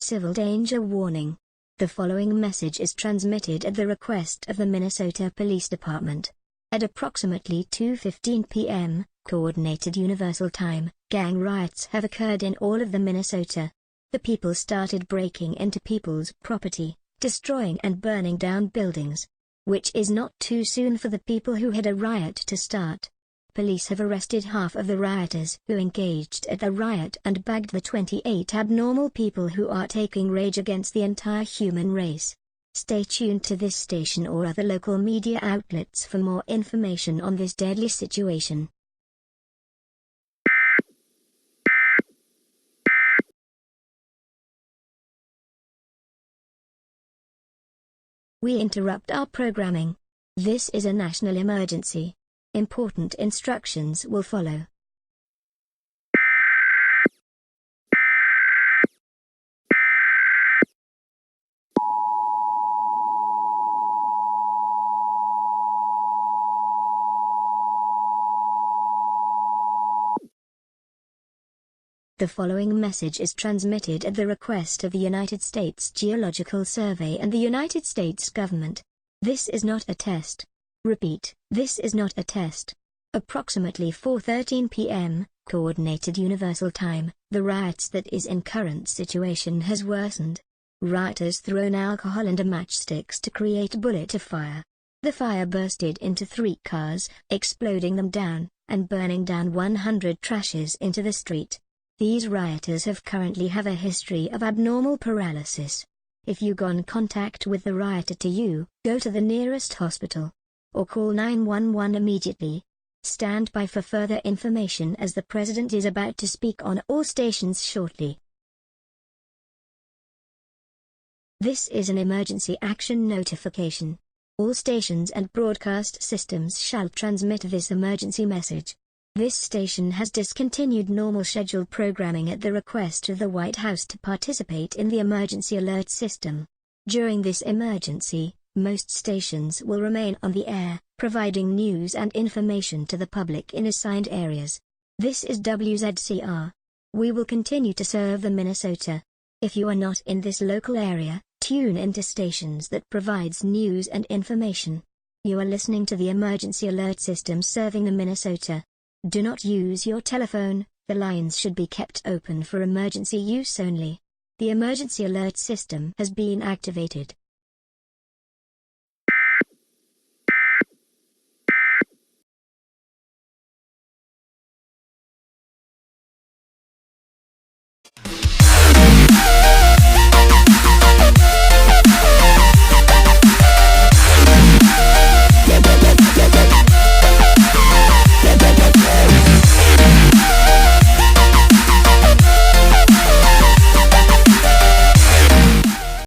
Civil danger warning. The following message is transmitted at the request of the Minnesota Police Department. At approximately 2:15 p.m., Coordinated Universal Time, gang riots have occurred in all of the Minnesota. The people started breaking into people's property, destroying and burning down buildings. Which is not too soon for the people who had a riot to start. Police have arrested half of the rioters who engaged at the riot and bagged the 28 abnormal people who are taking rage against the entire human race. Stay tuned to this station or other local media outlets for more information on this deadly situation. We interrupt our programming. This is a national emergency. Important instructions will follow. The following message is transmitted at the request of the United States Geological Survey and the United States government. This is not a test. Repeat, this is not a test. Approximately 4:13 p.m., Coordinated Universal Time, the riots that is in current situation has worsened. Rioters thrown alcohol and matchsticks to create bullet of fire. The fire bursted into 3 cars, exploding them down, and burning down 100 trashes into the street. These rioters currently have a history of abnormal paralysis. If you got in contact with the rioter go to the nearest hospital. Or call 911 immediately. Stand by for further information as the President is about to speak on all stations shortly. This is an emergency action notification. All stations and broadcast systems shall transmit this emergency message. This station has discontinued normal scheduled programming at the request of the White House to participate in the emergency alert system. During this emergency, most stations will remain on the air, providing news and information to the public in assigned areas. This is WZCR. We will continue to serve the Minnesota. If you are not in this local area, tune into stations that provides news and information. You are listening to the emergency alert system serving the Minnesota. Do not use your telephone, the lines should be kept open for emergency use only. The emergency alert system has been activated.